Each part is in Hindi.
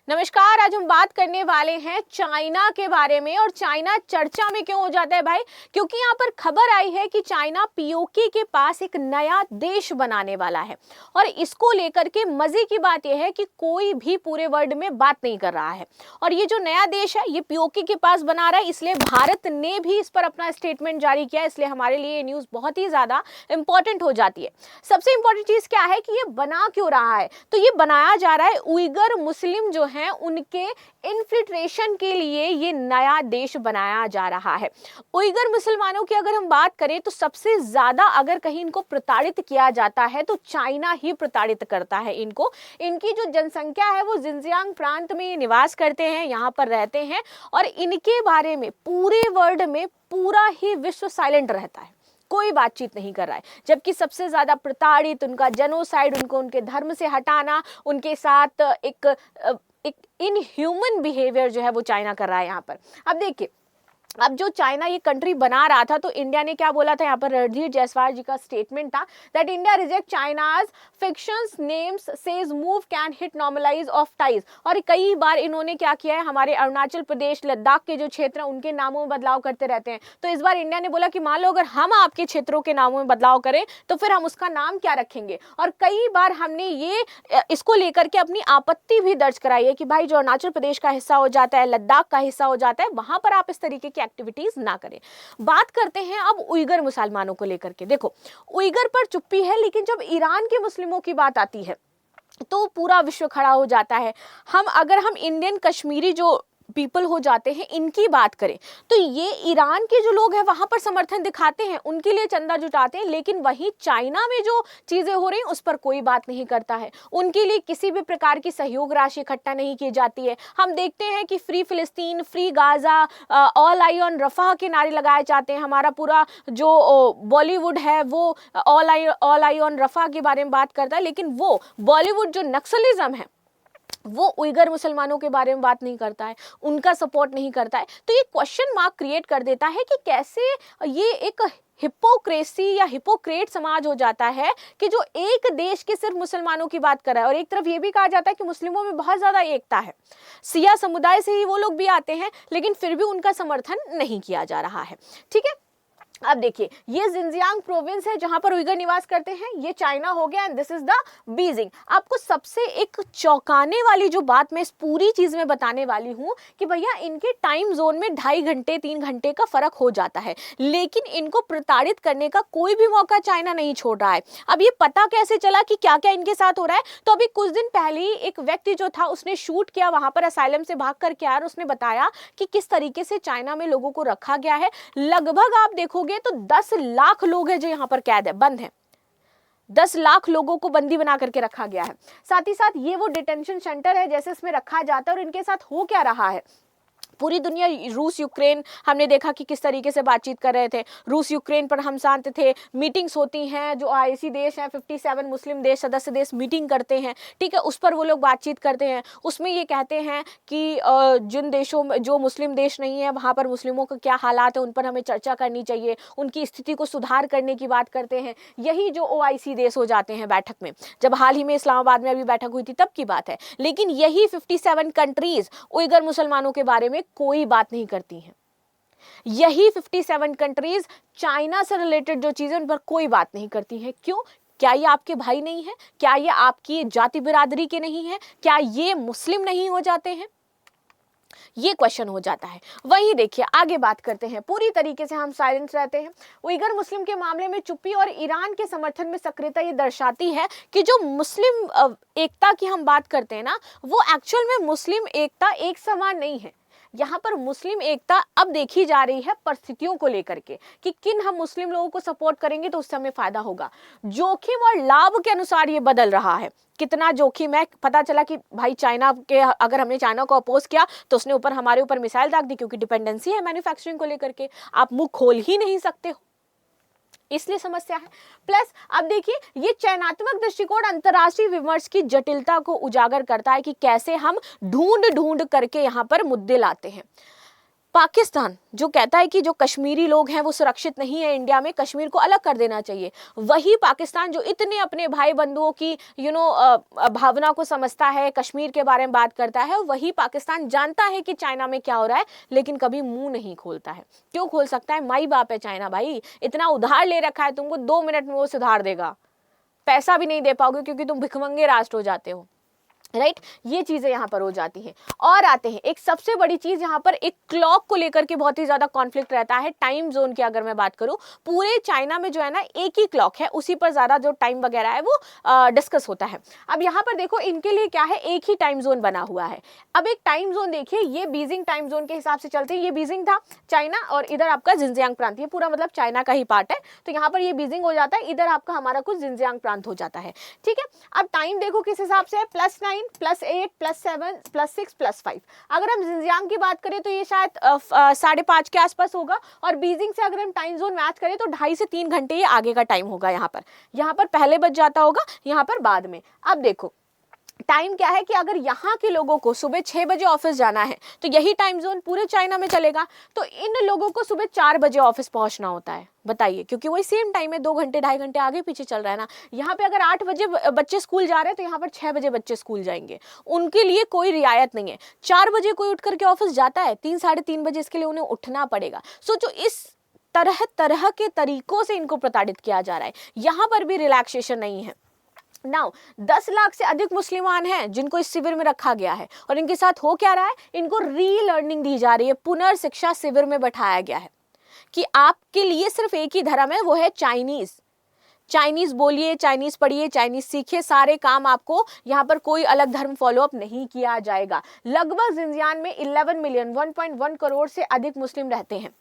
नमस्कार। आज हम बात करने वाले हैं चाइना के बारे में। और चाइना चर्चा में क्यों हो जाता है भाई? क्योंकि यहाँ पर खबर आई है कि चाइना पीओके के पास एक नया देश बनाने वाला है। और इसको लेकर के मजे की बात यह है कि कोई भी पूरे वर्ल्ड में बात नहीं कर रहा है। और ये जो नया देश है ये पीओके के पास बना रहा है, इसलिए भारत ने भी इस पर अपना स्टेटमेंट जारी किया। इसलिए हमारे लिए ये न्यूज बहुत ही ज्यादा इंपॉर्टेंट हो जाती है। सबसे इंपॉर्टेंट चीज क्या है कि ये बना क्यों रहा है? तो ये बनाया जा रहा है उइगर मुस्लिम जो हैं उनके इन्फिल्ट्रेशन के लिए ये नया देश बनाया जा रहा है। उइगर मुसलमानों की अगर हम बात करें तो सबसे ज्यादा अगर कहीं इनको प्रताड़ित किया जाता है तो चाइना ही प्रताड़ित करता है इनको। इनकी जो जनसंख्या है वो जिनजियांग प्रांत में निवास करते हैं, यहाँ पर रहते हैं। और इनके बारे में पूरे वर्ल्ड में पूरा ही विश्व साइलेंट रहता है, कोई बातचीत नहीं कर रहा है। जबकि सबसे ज्यादा प्रताड़ित, उनका जेनोसाइड, उनको उनके धर्म से हटाना, उनके साथ एक इनह्यूमन बिहेवियर जो है वो चाइना कर रहा है यहाँ पर। अब देखिए, अब जो चाइना ये कंट्री बना रहा था तो इंडिया ने क्या बोला था? यहाँ पर रणधीर जायसवाल जी का स्टेटमेंट था that India reject China's fictions names says move can hit normalize of ties. और कई बार इन्होंने क्या किया है, हमारे अरुणाचल प्रदेश, लद्दाख के जो क्षेत्र हैं उनके नामों में बदलाव करते रहते हैं। तो इस बार इंडिया ने बोला कि मान लो अगर हम आपके क्षेत्रों के नामों में बदलाव करें तो फिर हम उसका नाम क्या रखेंगे। और कई बार हमने ये इसको लेकर के अपनी आपत्ति भी दर्ज कराई है कि भाई जो अरुणाचल प्रदेश का हिस्सा हो जाता है, लद्दाख का हिस्सा हो जाता है, वहां पर आप इस तरीके की एक्टिविटीज ना करें। बात करते हैं अब उइगर मुसलमानों को लेकर के। देखो, उइगर पर चुप्पी है, लेकिन जब ईरान के मुस्लिमों की बात आती है तो पूरा विश्व खड़ा हो जाता है। अगर हम इंडियन कश्मीरी जो पीपल हो जाते हैं इनकी बात करें तो ये ईरान के जो लोग हैं वहां पर समर्थन दिखाते हैं, उनके लिए चंदा जुटाते हैं। लेकिन वहीं चाइना में जो चीजें हो रही हैं उस पर कोई बात नहीं करता है, उनके लिए किसी भी प्रकार की सहयोग राशि इकट्ठा नहीं की जाती है। हम देखते हैं कि फ्री फिलिस्तीन, free Gaza, all eyes on Rafah के नारे लगाए जाते हैं। हमारा पूरा जो बॉलीवुड है वो ऑल आई ऑन रफा के बारे में बात करता है, लेकिन वो बॉलीवुड जो नक्सलिज्म है वो उइगर मुसलमानों के बारे में बात नहीं करता है, उनका सपोर्ट नहीं करता है। तो ये क्वेश्चन मार्क क्रिएट कर देता है कि कैसे ये एक हिपोक्रेसी या हिपोक्रेट समाज हो जाता है कि जो एक देश के सिर्फ मुसलमानों की बात कर रहा है। और एक तरफ ये भी कहा जाता है कि मुस्लिमों में बहुत ज्यादा एकता है, सिया समुदाय से ही वो लोग भी आते हैं, लेकिन फिर भी उनका समर्थन नहीं किया जा रहा है। ठीक है, अब देखिए, ये जिनजियांग प्रोविंस है जहां पर उइगर निवास करते हैं, ये चाइना हो गया, and this is the Beijing. आपको सबसे एक चौंकाने वाली जो बात मैं इस पूरी चीज में बताने वाली हूं कि भैया इनके टाइम जोन में 2.5 घंटे 3 घंटे का फर्क हो जाता है, लेकिन इनको प्रताड़ित करने का कोई भी मौका चाइना नहीं छोड़ रहा है। अब ये पता कैसे चला कि क्या क्या इनके साथ हो रहा है? तो अभी कुछ दिन पहले ही एक व्यक्ति जो था उसने शूट किया, वहां पर असाइलम से भाग करके आया और उसने बताया कि किस तरीके से चाइना में लोगों को रखा गया है। लगभग आप देखोगे तो 10 लाख लोग हैं जो यहां पर कैद है, बंद है। 10 लाख लोगों को बंदी बना करके रखा गया है। साथ ही साथ ये वो डिटेंशन सेंटर है जैसे इसमें रखा जाता है। और इनके साथ हो क्या रहा है? पूरी दुनिया, रूस यूक्रेन, हमने देखा कि किस तरीके से बातचीत कर रहे थे। रूस यूक्रेन पर हम शांत थे, मीटिंग्स होती हैं, जो आईसी देश हैं 57 मुस्लिम देश, सदस्य देश मीटिंग करते हैं, ठीक है, उस पर वो लोग बातचीत करते हैं। उसमें ये कहते हैं कि जिन देशों में जो मुस्लिम देश नहीं है वहाँ पर मुस्लिमों का क्या हालात है उन पर हमें चर्चा करनी चाहिए, उनकी स्थिति को सुधार करने की बात करते हैं। यही जो ओआईसी देश हो जाते हैं बैठक में, जब हाल ही में इस्लामाबाद में अभी बैठक हुई थी तब की बात है। लेकिन यही 57 कंट्रीज उइगर मुसलमानों के बारे में कोई बात नहीं करती हैं। यही 57 कंट्रीज चाइना से रिलेटेड जो चीजें उन पर कोई बात नहीं करती हैं। क्यों? क्या ये आपके भाई नहीं है? क्या ये आपकी जाति बिरादरी के नहीं है? क्या ये मुस्लिम नहीं हो जाते हैं? ये क्वेश्चन हो जाता है। वही देखिए, आगे बात करते हैं। पूरी तरीके से हम साइलेंस रहते हैं। उइगर मुस्लिम के मामले में चुप्पी और ईरान के समर्थन में सक्रियता ये दर्शाती है कि जो मुस्लिम एकता की हम बात करते हैं ना, वो एक्चुअल में मुस्लिम एकता एक समान नहीं है। यहाँ पर मुस्लिम एकता अब देखी जा रही है परिस्थितियों को लेकर के कि किन हम मुस्लिम लोगों को सपोर्ट करेंगे तो उससे हमें फायदा होगा। जोखिम और लाभ के अनुसार ये बदल रहा है। कितना जोखिम है? पता चला कि भाई चाइना के, अगर हमने चाइना को अपोज किया तो उसने हमारे ऊपर मिसाइल दाग दी, क्योंकि डिपेंडेंसी है मैन्युफैक्चरिंग को लेकर के, आप मुंह खोल ही नहीं सकते हो, इसलिए समस्या है। प्लस अब देखिए, ये चयनात्मक दृष्टिकोण अंतर्राष्ट्रीय विमर्श की जटिलता को उजागर करता है कि कैसे हम ढूंढ ढूंढ करके यहाँ पर मुद्दे लाते हैं। पाकिस्तान जो कहता है कि जो कश्मीरी लोग हैं वो सुरक्षित नहीं है इंडिया में, कश्मीर को अलग कर देना चाहिए, वही पाकिस्तान जो इतने अपने भाई बंधुओं की भावना को समझता है, कश्मीर के बारे में बात करता है, वही पाकिस्तान जानता है कि चाइना में क्या हो रहा है लेकिन कभी मुंह नहीं खोलता है। क्यों खोल सकता है? माई बाप है चाइना भाई, इतना उधार ले रखा है तुमको, 2 मिनट में वो सुधार देगा, पैसा भी नहीं दे पाओगे क्योंकि तुम भिखमंगे राष्ट्र हो जाते हो, राइट ये चीजें यहाँ पर हो जाती हैं। और आते हैं एक सबसे बड़ी चीज, यहाँ पर एक क्लॉक को लेकर के बहुत ही ज्यादा कॉन्फ्लिक्ट रहता है, टाइम जोन की अगर मैं बात करूं, पूरे चाइना में जो है ना एक ही क्लॉक है, उसी पर ज्यादा जो टाइम वगैरह है वो डिस्कस होता है। अब यहाँ पर देखो इनके लिए क्या है, एक ही टाइम जोन बना हुआ है। अब एक टाइम जोन देखिए, ये बीजिंग टाइम जोन के हिसाब से चलते हैं, ये बीजिंग था चाइना और इधर आपका जिनजियांग प्रांत, ये पूरा मतलब चाइना का ही पार्ट है, तो यहाँ पर ये बीजिंग हो जाता है, इधर आपका हमारा कुछ जिनजियांग प्रांत हो जाता है, ठीक है। अब टाइम देखो किस हिसाब से है, +9 +8 +7 +6 +5। अगर हम जिनजियांग की बात करें तो ये शायद 5:30 के आसपास होगा, और बीजिंग से अगर हम टाइम जोन मैच करें तो 2.5 से 3 घंटे ये आगे का टाइम होगा। यहाँ पर पहले बज जाता होगा, यहाँ पर बाद में। अब देखो टाइम क्या है कि अगर यहाँ के लोगों को सुबह 6 बजे ऑफिस जाना है तो यही टाइम जोन पूरे चाइना में चलेगा, तो इन लोगों को सुबह 4 बजे ऑफिस पहुंचना होता है, बताइए, क्योंकि वही सेम टाइम है, 2 घंटे 2.5 घंटे आगे पीछे चल रहा है ना। यहाँ पे अगर 8 बजे बच्चे स्कूल जा रहे हैं तो यहाँ पर 6 बजे बच्चे स्कूल जाएंगे, उनके लिए कोई रियायत नहीं है। 4 बजे कोई उठ करके ऑफिस जाता है, 3 साढ़े 3 बजे इसके लिए उन्हें उठना पड़ेगा। सोचो इस तरह तरह के तरीकों से इनको प्रताड़ित किया जा रहा है, यहाँ पर भी रिलैक्सेशन नहीं है। नाउ 10 लाख से अधिक मुसलमान हैं जिनको इस शिविर में रखा गया है, और इनके साथ हो क्या रहा है, इनको री लर्निंग दी जा रही है, पुनर्शिक्षा शिविर में बैठाया गया है कि आपके लिए सिर्फ एक ही धर्म है, वो है चाइनीज। चाइनीज बोलिए, चाइनीज पढ़िए, चाइनीज सीखिए, सारे काम आपको, यहाँ पर कोई अलग धर्म फॉलो अप नहीं किया जाएगा। लगभग जिनजियांग में 11 मिलियन 1.1 करोड़ से अधिक मुस्लिम रहते हैं,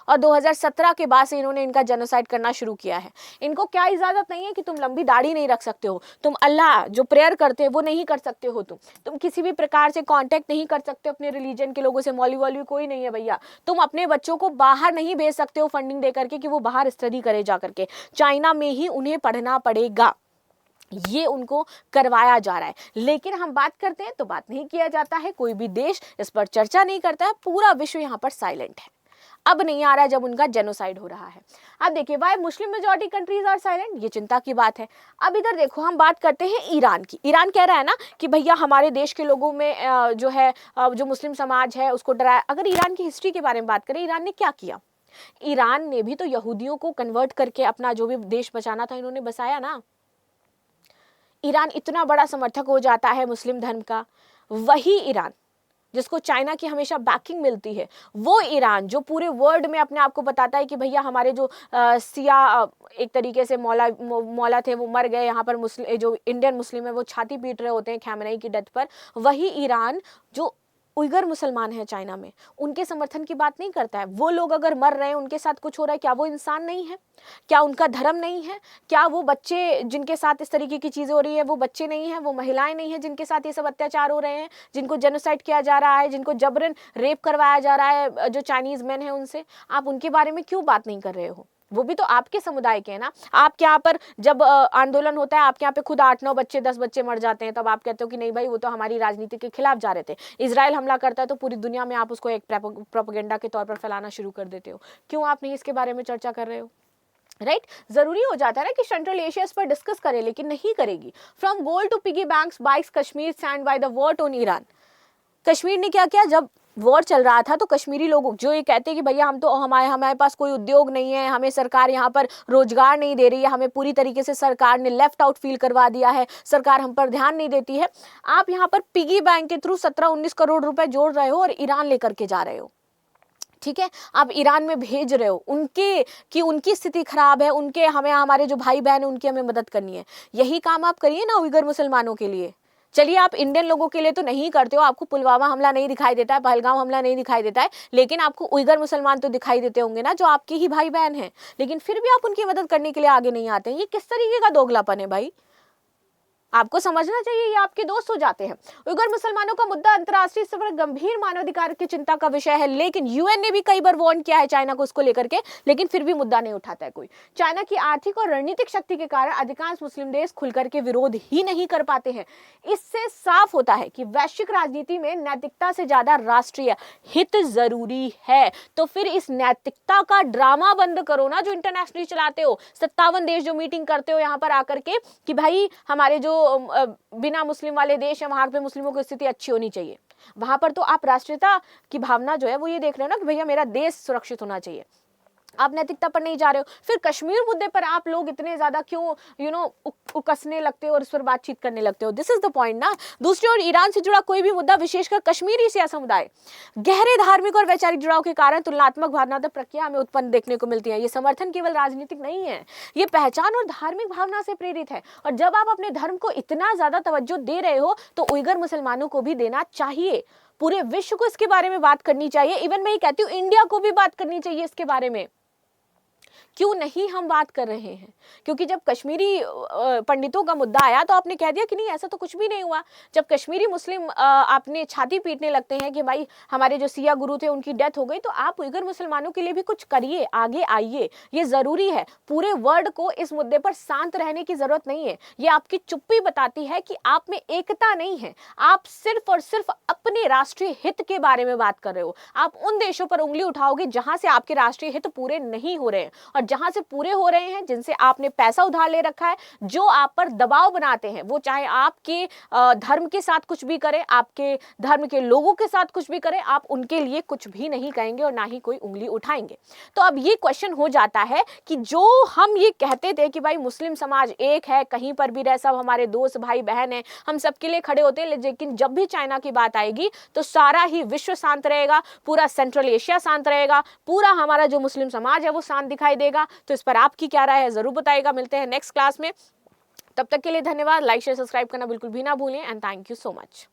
और 2017 के बाद से इन्होंने इनका जेनोसाइड करना शुरू किया है। इनको क्या इजाजत नहीं है कि तुम लंबी दाढ़ी नहीं रख सकते हो, तुम अल्लाह जो प्रेयर करते हो वो नहीं कर सकते हो, तुम किसी भी प्रकार से कांटेक्ट नहीं कर सकते अपने रिलीजन के लोगों से, मौलवी वौलवी कोई नहीं है भैया। तुम अपने बच्चों को बाहर नहीं भेज सकते हो फंडिंग दे करके कि वो बाहर स्टडी करे जा करके, चाइना में ही उन्हें पढ़ना पड़ेगा, ये उनको करवाया जा रहा है। लेकिन हम बात करते हैं तो बात नहीं किया जाता है, कोई भी देश इस पर चर्चा नहीं करता है, पूरा विश्व यहाँ पर साइलेंट है। अब नहीं आ रहा है जब उनका जेनोसाइड हो रहा है। अब देखिए why Muslim majority countries are silent, ये चिंता की बात है। अब इधर देखो हम बात करते हैं ईरान की। ईरान कह रहा है ना कि भैया हमारे देश के लोगों में जो है जो मुस्लिम समाज है उसको डराया। अगर ईरान की हिस्ट्री के बारे में बात करें, ईरान ने क्या किया, ईरान ने भी तो यहूदियों को कन्वर्ट करके अपना जो भी देश बचाना था इन्होंने बसाया ना। ईरान इतना बड़ा समर्थक हो जाता है मुस्लिम धर्म का, वही ईरान जिसको चाइना की हमेशा बैकिंग मिलती है, वो ईरान जो पूरे वर्ल्ड में अपने आप को बताता है कि भैया हमारे जो सिया एक तरीके से मौला थे वो मर गए, यहाँ पर मुस्लिम जो इंडियन मुस्लिम है वो छाती पीट रहे होते हैं खamenei की डेथ पर, वही ईरान जो उइगर मुसलमान है चाइना में, उनके समर्थन की बात नहीं करता है। वो लोग अगर मर रहे हैं, उनके साथ कुछ हो रहा है, क्या वो इंसान नहीं है? क्या उनका धर्म नहीं है? क्या वो बच्चे जिनके साथ इस तरीके की चीजें हो रही है वो बच्चे नहीं है, वो महिलाएं नहीं है जिनके साथ ये सब अत्याचार हो रहे हैं, जिनको जेनोसाइड किया जा रहा है, जिनको जबरन रेप करवाया जा रहा है जो चाइनीज मैन है उनसे, आप उनके बारे में क्यों बात नहीं कर रहे हो? वो भी तो आपके समुदाय के हैं ना। आपके यहाँ पर जब आंदोलन होता है, आपके यहाँ पे खुद 8-9 बच्चे 10 बच्चे मर जाते हैं, तब आप कहते हो कि नहीं भाई वो तो हमारी राजनीति के खिलाफ जा रहे थे। इजराइल हमला करता है तो पूरी दुनिया में आप उसको एक प्रोपेगेंडा के तौर पर फैलाना शुरू कर देते हो। क्यों आप नहीं इसके बारे में चर्चा कर रहे हो? राइट जरूरी हो जाता है ना कि सेंट्रल एशिया पर डिस्कस करे, लेकिन नहीं करेगी। From gold to piggy banks bikes Kashmir stand by the war on Iran. Kashmir ने क्या किया, जब वॉर चल रहा था तो कश्मीरी लोग जो ये कहते हैं कि भैया हम तो हमारे पास कोई उद्योग नहीं है, हमें सरकार यहाँ पर रोजगार नहीं दे रही है, हमें पूरी तरीके से सरकार ने लेफ्ट आउट फील करवा दिया है, सरकार हम पर ध्यान नहीं देती है। आप यहाँ पर पिगी बैंक के थ्रू 17-19 करोड़ रुपए जोड़ रहे हो और ईरान लेकर के जा रहे हो, ठीक है। आप ईरान में भेज रहे हो उनकी स्थिति खराब है, उनके हमें हमारे जो भाई बहन है उनकी हमें मदद करनी है। यही काम आप करिए ना उइगर मुसलमानों के लिए। चलिए आप इंडियन लोगों के लिए तो नहीं करते हो, आपको पुलवामा हमला नहीं दिखाई देता है, पहलगाम हमला नहीं दिखाई देता है, लेकिन आपको उइगर मुसलमान तो दिखाई देते होंगे ना जो आपके ही भाई बहन हैं, लेकिन फिर भी आप उनकी मदद करने के लिए आगे नहीं आते हैं। ये किस तरीके का दोगलापन है भाई? आपको समझना चाहिए ये आपके दोस्त हो जाते हैं। उइगर मुसलमानों का मुद्दा अंतर्राष्ट्रीय स्तर पर गंभीर मानवाधिकार की चिंता का विषय है, लेकिन यूएन ने भी कई बार वार्न किया है चाइना को उसको लेकर के, लेकिन फिर भी मुद्दा नहीं उठाता है कोई। चाइना की आर्थिक और रणनीतिक शक्ति के कारण अधिकांश मुस्लिम देश खुलकर के विरोध ही नहीं कर पाते हैं। इससे साफ होता है कि वैश्विक राजनीति में नैतिकता से ज्यादा राष्ट्रीय हित जरूरी है। तो फिर इस नैतिकता का ड्रामा बंद करो ना, जो इंटरनेशनली चलाते हो, 57 देश जो मीटिंग करते हो यहाँ पर आकर के कि भाई हमारे जो बिना मुस्लिम वाले देश है वहां पे मुस्लिमों की स्थिति अच्छी होनी चाहिए। वहां पर तो आप राष्ट्रीयता की भावना जो है वो ये देख रहे हो ना कि भैया मेरा देश सुरक्षित होना चाहिए, आप नैतिकता पर नहीं जा रहे हो। फिर कश्मीर मुद्दे पर आप लोग इतने ज्यादा क्यों उकसने लगते हो और इस पर बातचीत करने लगते हो। दिस इज द पॉइंट ना। दूसरी ओर ईरान से जुड़ा कोई भी मुद्दा, विशेषकर कश्मीरी शिया समुदाय, गहरे धार्मिक और वैचारिक जुड़ाव के कारण तुलनात्मक भावनात्मक प्रक्रिया हमें उत्पन्न देखने को मिलती है। ये समर्थन केवल राजनीतिक नहीं है, ये पहचान और धार्मिक भावना से प्रेरित है। और जब आप अपने धर्म को इतना ज्यादा तवज्जो दे रहे हो तो उइगर मुसलमानों को भी देना चाहिए। पूरे विश्व को इसके बारे में बात करनी चाहिए। इवन मैं ये कहती हूँ इंडिया को भी बात करनी चाहिए इसके बारे में। क्यों नहीं हम बात कर रहे हैं? क्योंकि जब कश्मीरी पंडितों का मुद्दा आया तो आपने कह दिया कि नहीं ऐसा तो कुछ भी नहीं हुआ। जब कश्मीरी मुस्लिम आपने छाती पीटने लगते हैं कि भाई हमारे जो सिया गुरु थे उनकी डेथ हो गई, तो आप उइगर मुसलमानों के लिए भी कुछ करिए, आगे आइए, ये जरूरी है। पूरे वर्ल्ड को इस मुद्दे पर शांत रहने की जरूरत नहीं है। ये आपकी चुप्पी बताती है कि आप में एकता नहीं है। आप सिर्फ और सिर्फ अपने राष्ट्रीय हित के बारे में बात कर रहे हो। आप उन देशों पर उंगली उठाओगे जहां से आपके राष्ट्रीय हित पूरे नहीं हो रहे हैं, और जहां से पूरे हो रहे हैं, जिनसे आपने पैसा उधार ले रखा है, जो आप पर दबाव बनाते हैं, वो चाहे आपके धर्म के साथ कुछ भी करें, आपके धर्म के लोगों के साथ कुछ भी करें, आप उनके लिए कुछ भी नहीं कहेंगे और ना ही कोई उंगली उठाएंगे। तो अब ये क्वेश्चन हो जाता है कि जो हम ये कहते थे कि भाई मुस्लिम समाज एक है, कहीं पर भी रहे, सब हमारे दोस्त भाई बहन है, हम सबके लिए खड़े होते हैं, लेकिन जब भी चाइना की बात आएगी तो सारा ही विश्व शांत रहेगा, पूरा सेंट्रल एशिया शांत रहेगा, पूरा हमारा जो मुस्लिम समाज है वो शांत दिखाई देगा। तो इस पर आपकी क्या राय है जरूर बताइएगा। मिलते हैं नेक्स्ट क्लास में, तब तक के लिए धन्यवाद। लाइक शेयर सब्सक्राइब करना बिल्कुल भी ना भूलें and thank you so much.